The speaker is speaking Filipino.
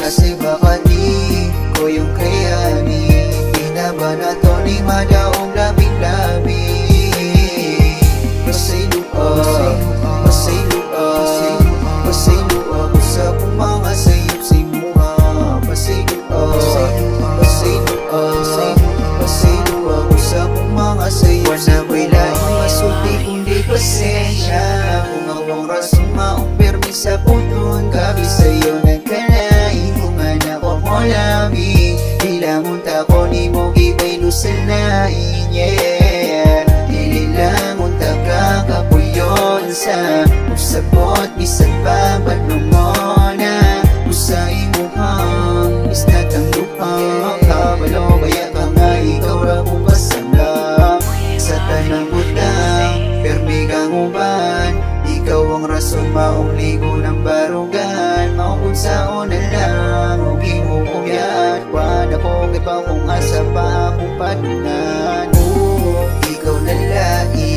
Kasi baka di ko yung kayani. Di na ba na to ni madaong labing-labi. Pasaylua, pasaylua, pasaylua ko sa kung mga sayop si muha. Pasaylua, pasaylua, pasaylua ko sa kung mga sayop si muha. Wala laing masulti kundi pasensya. Kung akong rason maong permi sa puton, kabi sa'yo nagkalain. Kung anak ko mo labi, di lamon tako ni mo gibay lusalain. Yeah, dili lamon taka kapuyon sa usabot bisan pa mo na usay mo hang isnatang lupang kabalo. Kaya ka nga ikaw ra kong kasangga sa tanang butang, permi kang uban. Ikaw ang rason maong ligo ng barugan. Maupun sa una lang huwag mo kumyat. Kwan ako kay pa kung asa pa akong padunan. Ikaw na lagi